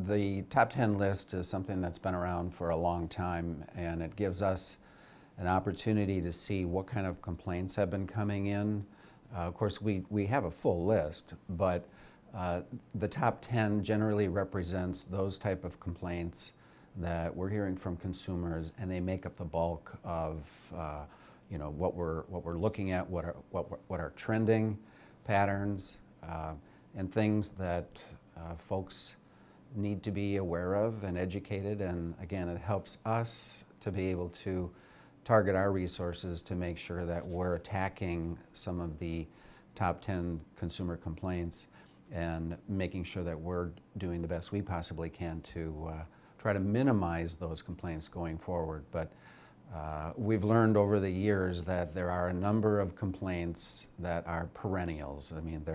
The top 10 list is something that's been around for a long time, and it gives us an opportunity to see what kind of complaints have been coming in. Of course, we have a full list, but the top 10 generally represents those type of complaints that we're hearing from consumers, and they make up the bulk of what we're looking at, what are trending patterns, and things that folks need to be aware of and educated. And again, it helps us to be able to target our resources to make sure that we're attacking some of the top 10 consumer complaints and making sure that we're doing the best we possibly can to try to minimize those complaints going forward. But we've learned over the years that there are a number of complaints that are perennials. I mean,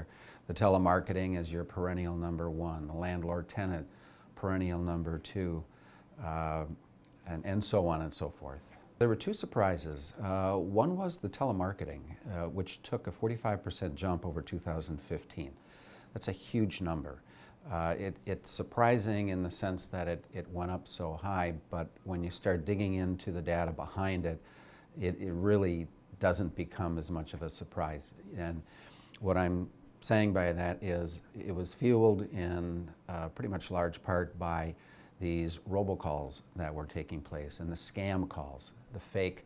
the telemarketing is your perennial number one, the landlord tenant perennial number two, and so on and so forth. There were two surprises. One was the telemarketing, which took a 45% jump over 2015. That's a huge number. It's surprising in the sense that it went up so high, but when you start digging into the data behind it, it really doesn't become as much of a surprise. And what I'm saying by that is it was fueled in pretty much large part by these robocalls that were taking place and the scam calls, the fake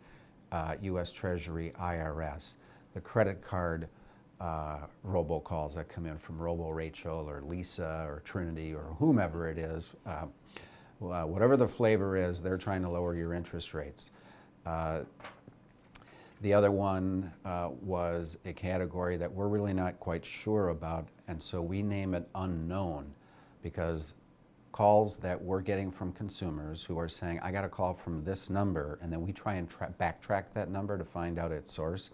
U.S. Treasury, IRS, the credit card robocalls that come in from Robo Rachel or Lisa or Trinity or whomever it is. Whatever the flavor is, they're trying to lower your interest rates. The other one was a category that we're really not quite sure about, and so we name it unknown, because calls that we're getting from consumers who are saying, I got a call from this number, and then we try and backtrack that number to find out its source.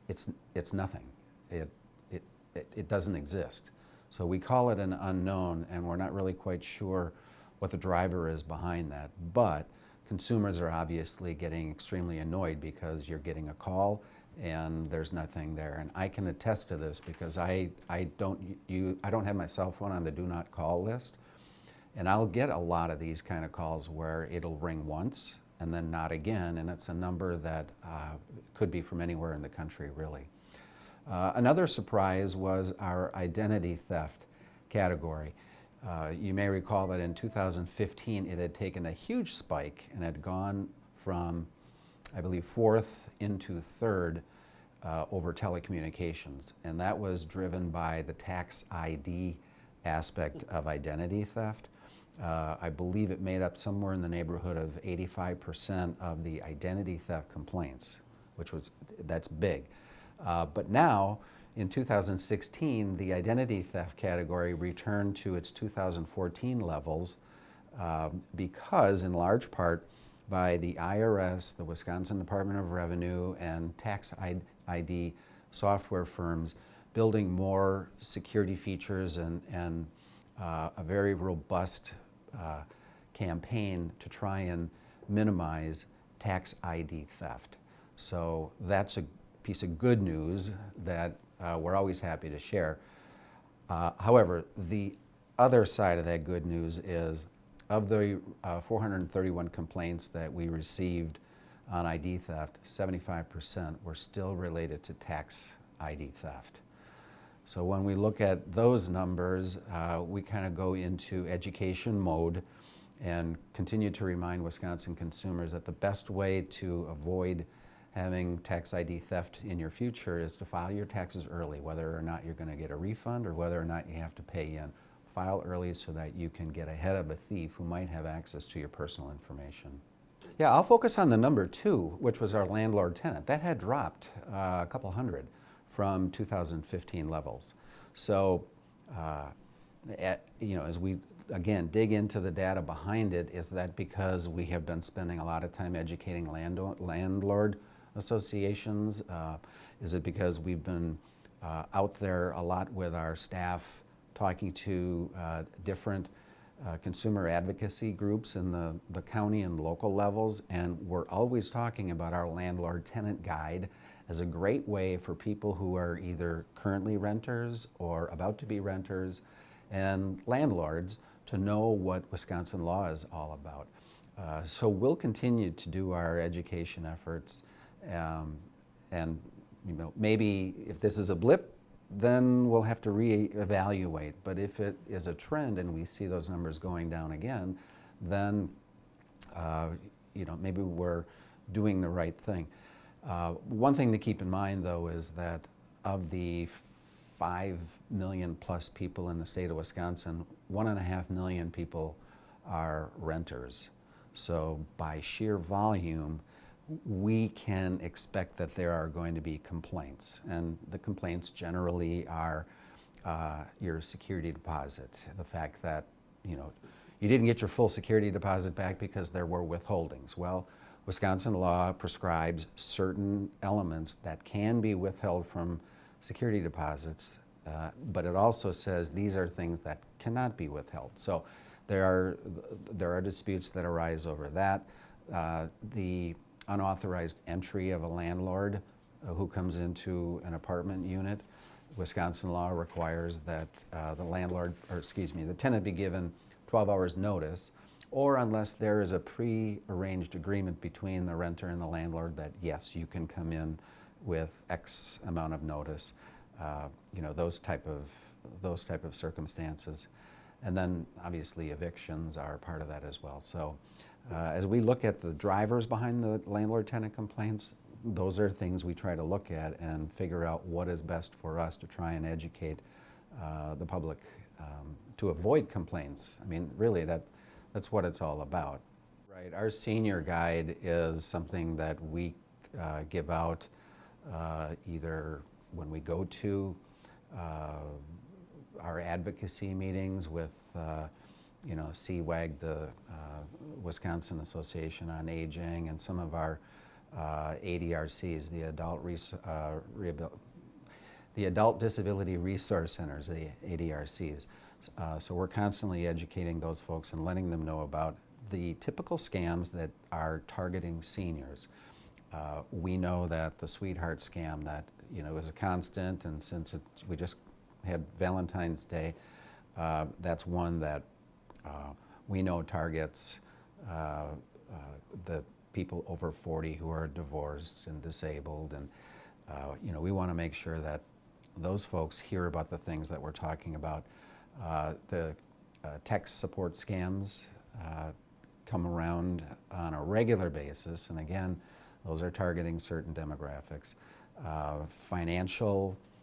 It's nothing. It doesn't exist. So we call it an unknown, and we're not really quite sure what the driver is behind that. But consumers are obviously getting extremely annoyed because you're getting a call and there's nothing there. And I can attest to this because I don't have my cell phone on the do not call list, and I'll get a lot of these kind of calls where it'll ring once and then not again, and it's a number that could be from anywhere in the country, really. Another surprise was our identity theft category. You may recall that in 2015 it had taken a huge spike and had gone from, I believe, fourth into third over telecommunications. And that was driven by the tax ID aspect of identity theft. I believe it made up somewhere in the neighborhood of 85% of the identity theft complaints, that's big. But now, in 2016, the identity theft category returned to its 2014 levels because, in large part, by the IRS, the Wisconsin Department of Revenue, and tax ID software firms building more security features and a very robust campaign to try and minimize tax ID theft. So that's a piece of good news that we're always happy to share. However, the other side of that good news is, of the 431 complaints that we received on ID theft, 75% were still related to tax ID theft. So when we look at those numbers, we kind of go into education mode and continue to remind Wisconsin consumers that the best way to avoid having tax ID theft in your future is to file your taxes early, whether or not you're going to get a refund or whether or not you have to pay in. File early so that you can get ahead of a thief who might have access to your personal information. Yeah, I'll focus on the number two, which was our landlord tenant. That had dropped a couple hundred from 2015 levels. So, as we again dig into the data behind it, is that because we have been spending a lot of time educating landlord associations? Is it because we've been out there a lot with our staff talking to different consumer advocacy groups in the county and local levels, and we're always talking about our landlord tenant guide as a great way for people who are either currently renters or about to be renters and landlords to know what Wisconsin law is all about. So we'll continue to do our education efforts, and maybe if this is a blip, then we'll have to reevaluate. But if it is a trend and we see those numbers going down again, then maybe we're doing the right thing. One thing to keep in mind, though, is that of the 5 million plus people in the state of Wisconsin, 1.5 million people are renters. So by sheer volume, we can expect that there are going to be complaints. And the complaints generally are your security deposit, the fact that you didn't get your full security deposit back because there were withholdings. Well, Wisconsin law prescribes certain elements that can be withheld from security deposits, but it also says these are things that cannot be withheld. So there are disputes that arise over that. The unauthorized entry of a landlord who comes into an apartment unit, Wisconsin law requires that the tenant be given 12 hours notice, or unless there is a pre-arranged agreement between the renter and the landlord that yes, you can come in with X amount of notice, those type of circumstances. And then obviously evictions are part of that as well. So as we look at the drivers behind the landlord-tenant complaints, those are things we try to look at and figure out what is best for us to try and educate the public to avoid complaints. I mean, really, that's what it's all about. Right. Our senior guide is something that we give out either when we go to our advocacy meetings with CWAG, the Wisconsin Association on Aging, and some of our ADRCs, the Adult Disability Resource Centers, the ADRCs. So we're constantly educating those folks and letting them know about the typical scams that are targeting seniors. We know that the sweetheart scam that is a constant, and since we just had Valentine's Day, that's one that we know targets the people over 40 who are divorced and disabled, and we want to make sure that those folks hear about the things that we're talking about. The text support scams come around on a regular basis, and again, those are targeting certain demographics.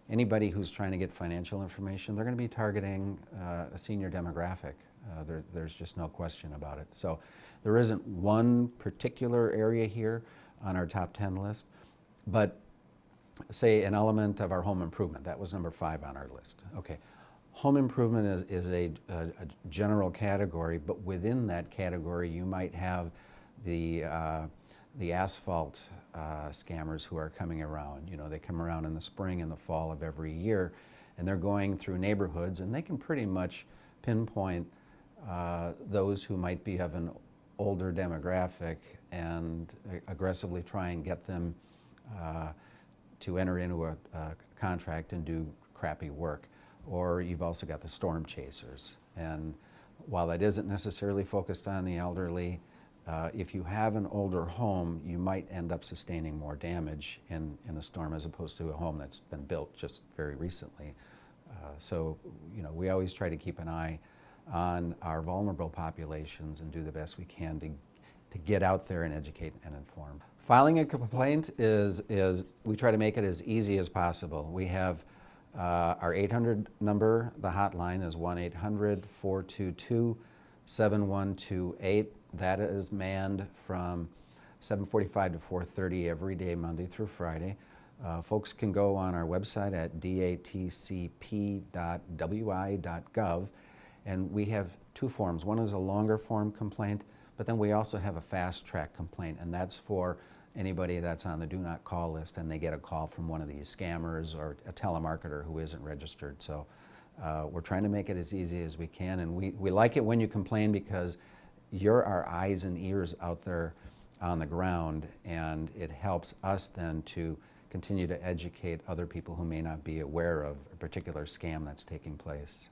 Anybody who's trying to get financial information, they're going to be targeting a senior demographic. There's just no question about it. So there isn't one particular area here on our top 10 list, but say an element of our home improvement, that was number 5 on our list. Okay, home improvement is a general category, but within that category you might have the asphalt scammers who are coming around. They come around in the spring and the fall of every year, and they're going through neighborhoods, and they can pretty much pinpoint those who might be of an older demographic and aggressively try and get them to enter into a contract and do crappy work. Or you've also got the storm chasers. And while that isn't necessarily focused on the elderly, if you have an older home, you might end up sustaining more damage in a storm as opposed to a home that's been built just very recently. So we always try to keep an eye on our vulnerable populations and do the best we can to get out there and educate and inform. Filing a complaint is we try to make it as easy as possible. We have our 800 number, the hotline is 1-800-422-7128. That is manned from 7:45 to 4:30 every day, Monday through Friday. Folks can go on our website at datcp.wi.gov, and we have 2 forms. One is a longer form complaint, but then we also have a fast track complaint, and that's for anybody that's on the do not call list and they get a call from one of these scammers or a telemarketer who isn't registered. So we're trying to make it as easy as we can, and we like it when you complain because you're our eyes and ears out there on the ground, and it helps us then to continue to educate other people who may not be aware of a particular scam that's taking place.